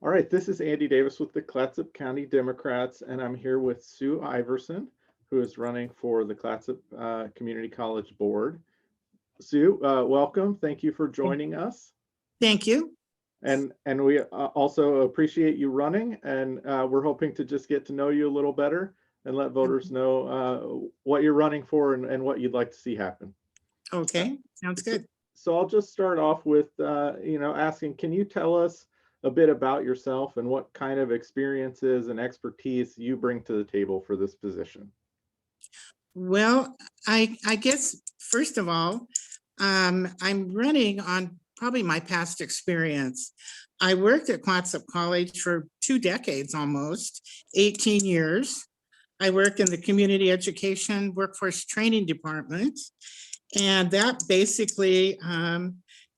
All right, this is Andy Davis with the Clatsop County Democrats, and I'm here with Sue Iverson, who is running for the Clatsop Community College Board. Sue, welcome. Thank you for joining us. Thank you. And we also appreciate you running, and we're hoping to just get to know you a little better and let voters know what you're running for and what you'd like to see happen. Okay, sounds good. So I'll just start off with, asking, can you tell us a bit about yourself and what kind of experiences and expertise you bring to the table for this position? Well, I guess, first of all, I'm running on probably my past experience. I worked at Clatsop College for 2 decades, almost 18 years. I worked in the community education workforce training department, and that basically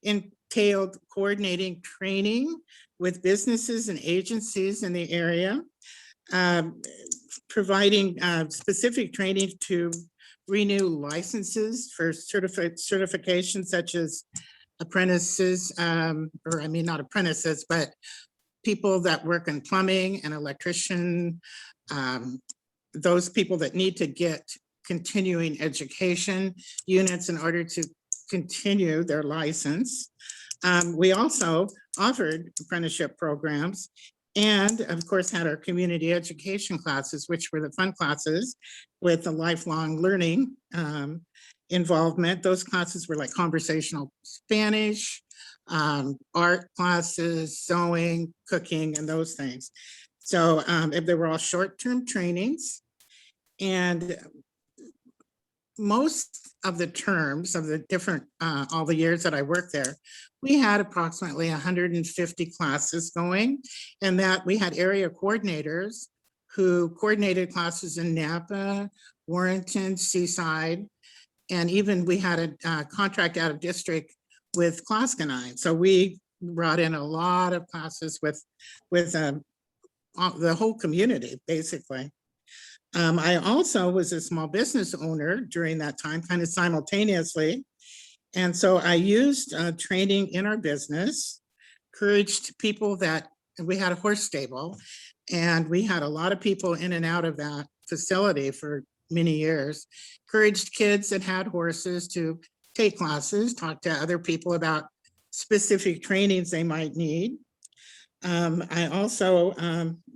entailed coordinating training with businesses and agencies in the area, providing specific training to renew licenses for certifications such as apprentices, not apprentices, but people that work in plumbing and electrician, those people that need to get continuing education units in order to continue their license. We also offered apprenticeship programs and of course had our community education classes, which were the fun classes with the lifelong learning involvement. Those classes were like conversational Spanish, art classes, sewing, cooking, and those things. So they were all short-term trainings, and most of the terms of the different, all the years that I worked there, we had approximately 150 classes going, and that we had area coordinators who coordinated classes in Napa, Warrenton, Seaside, and even we had a contract out of district with Clascanine. So we brought in a lot of classes with the whole community, basically. I also was a small business owner during that time, kind of simultaneously. And so I used training in our business, encouraged people that we had a horse stable, and we had a lot of people in and out of that facility for many years, encouraged kids that had horses to take classes, talk to other people about specific trainings they might need. I also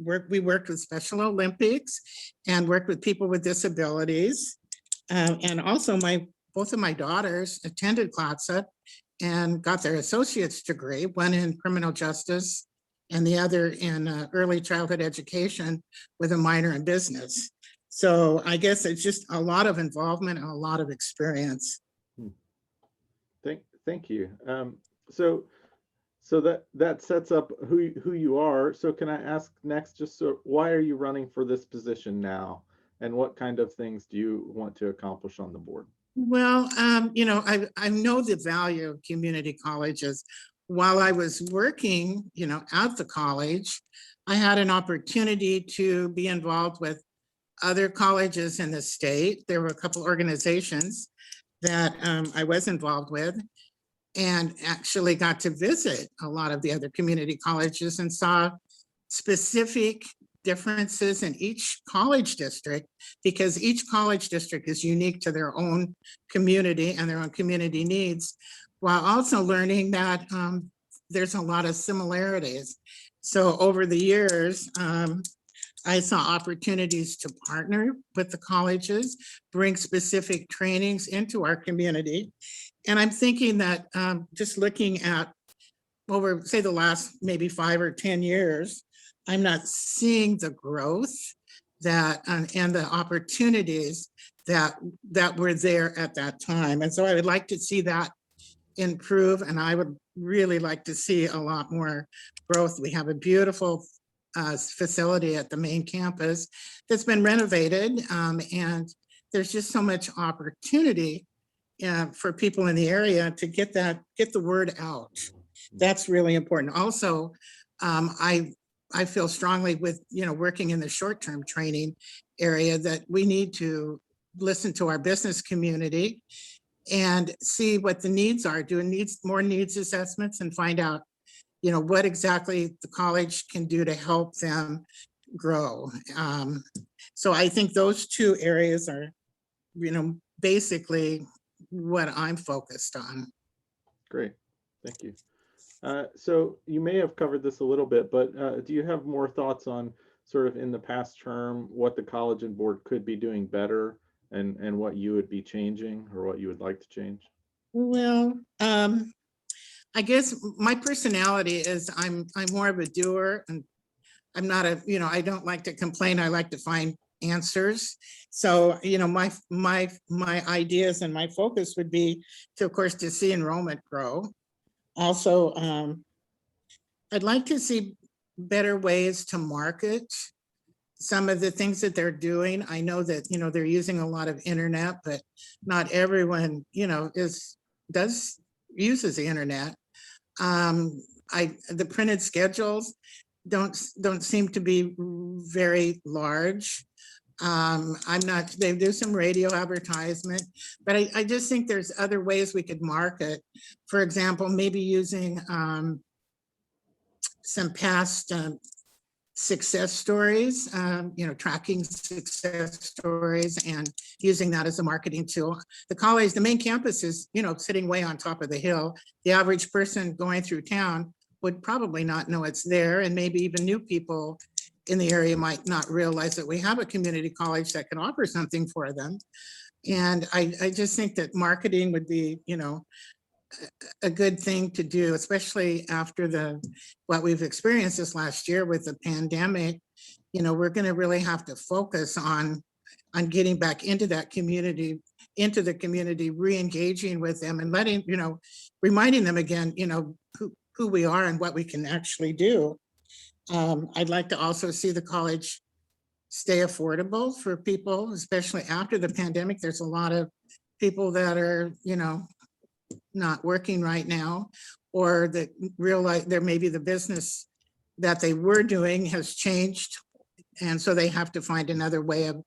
we worked with Special Olympics and worked with people with disabilities. And also both of my daughters attended Clatsop and got their associate's degree, one in criminal justice and the other in early childhood education with a minor in business. So I guess it's just a lot of involvement and a lot of experience. Thank you. So that sets up who you are. So can I ask next, just so why are you running for this position now, and what kind of things do you want to accomplish on the board? Well, I know the value of community colleges. While I was working, at the college, I had an opportunity to be involved with other colleges in the state. There were a couple organizations that I was involved with, and actually got to visit a lot of the other community colleges and saw specific differences in each college district, because each college district is unique to their own community and their own community needs, while also learning that there's a lot of similarities. So over the years, I saw opportunities to partner with the colleges, bring specific trainings into our community. And I'm thinking that just looking at over, say, the last maybe 5 or 10 years, I'm not seeing the growth that and the opportunities that were there at that time. And so I would like to see that improve, and I would really like to see a lot more growth. We have a beautiful facility at the main campus that's been renovated, and there's just so much opportunity for people in the area to get the word out. That's really important. Also, I feel strongly with working in the short-term training area that we need to listen to our business community and see what the needs are, do more needs assessments and find out what exactly the college can do to help them grow. So I think those two areas are, basically what I'm focused on. Great, thank you. So you may have covered this a little bit, but do you have more thoughts on sort of in the past term, what the college and board could be doing better and what you would be changing or what you would like to change? Well, I guess my personality is I'm more of a doer, and I'm not I don't like to complain. I like to find answers. So, my ideas and my focus would be to, of course, to see enrollment grow. Also, I'd like to see better ways to market some of the things that they're doing. I know that, they're using a lot of internet, but not everyone, uses the internet. The printed schedules don't seem to be very large. They do some radio advertisement, but I just think there's other ways we could market. For example, maybe using some past success stories, tracking success stories and using that as a marketing tool. The college, the main campus is, sitting way on top of the hill. The average person going through town would probably not know it's there, and maybe even new people in the area might not realize that we have a community college that can offer something for them. And I just think that marketing would be, a good thing to do, especially after what we've experienced this last year with the pandemic. We're going to really have to focus on getting back into that community, into the community, re-engaging with them and reminding them again, who we are and what we can actually do. I'd like to also see the college stay affordable for people, especially after the pandemic. There's a lot of people that are, not working right now, or that realize there may be the business that they were doing has changed. And so they have to find another way of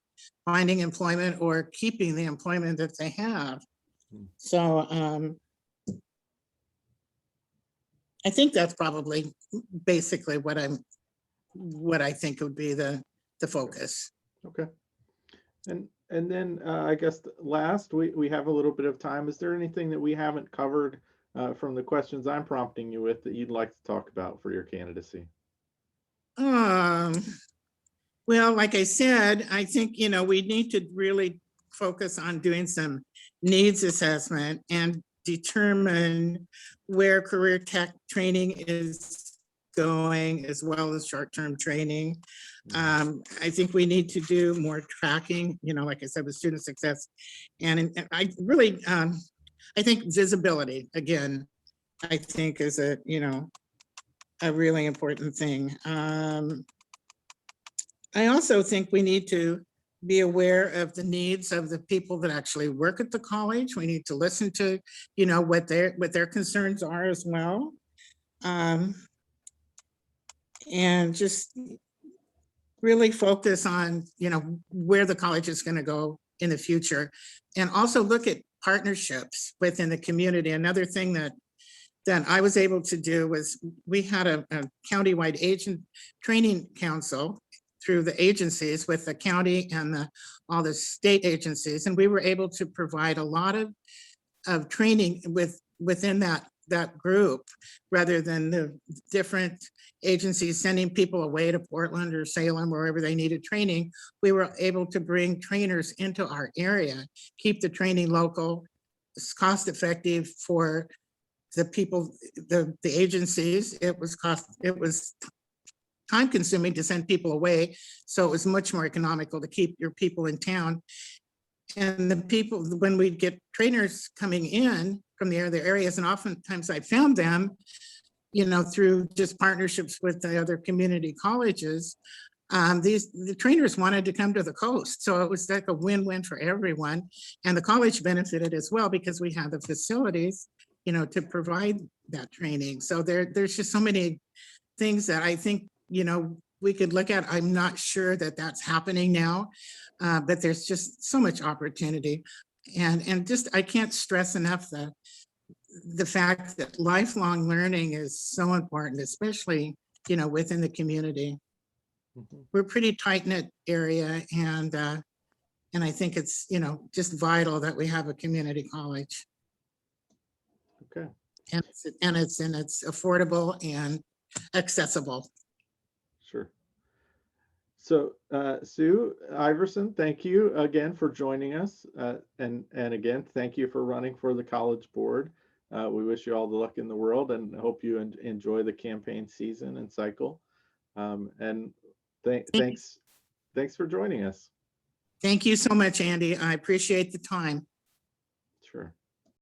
finding employment or keeping the employment that they have. So I think that's probably basically what I think would be the focus. Okay. And then I guess last, we have a little bit of time. Is there anything that we haven't covered from the questions I'm prompting you with that you'd like to talk about for your candidacy? Well, like I said, I think, we need to really focus on doing some needs assessment and determine where career tech training is going, as well as short-term training. I think we need to do more tracking, like I said, with student success. And I really, I think visibility, again, I think is a really important thing. I also think we need to be aware of the needs of the people that actually work at the college. We need to listen to, what their concerns are as well. And just really focus on, where the college is going to go in the future, and also look at partnerships within the community. Another thing that I was able to do was we had a countywide agent training council through the agencies with the county and all the state agencies. And we were able to provide a lot of training within that group, rather than the different agencies sending people away to Portland or Salem, wherever they needed training. We were able to bring trainers into our area, keep the training local. It's cost effective for the people, the agencies. It was time consuming to send people away. So it was much more economical to keep your people in town. And the people, when we'd get trainers coming in from the other areas, and oftentimes I found them, through just partnerships with the other community colleges, the trainers wanted to come to the coast. So it was like a win-win for everyone. And the college benefited as well, because we had the facilities, to provide that training. So there's just so many things that I think, we could look at. I'm not sure that that's happening now, but there's just so much opportunity. And just, I can't stress enough the fact that lifelong learning is so important, especially, within the community. Mhm. We're a pretty tight-knit area, and I think it's, just vital that we have a community college. Okay, And it's affordable and accessible. sure. So Sue Iverson, thank you again for joining us. And again, thank you for running for the College Board. We wish you all the luck in the world and hope you enjoy the campaign season and cycle. And thanks for joining us. Thank you so much, Andy. I appreciate the time. Sure.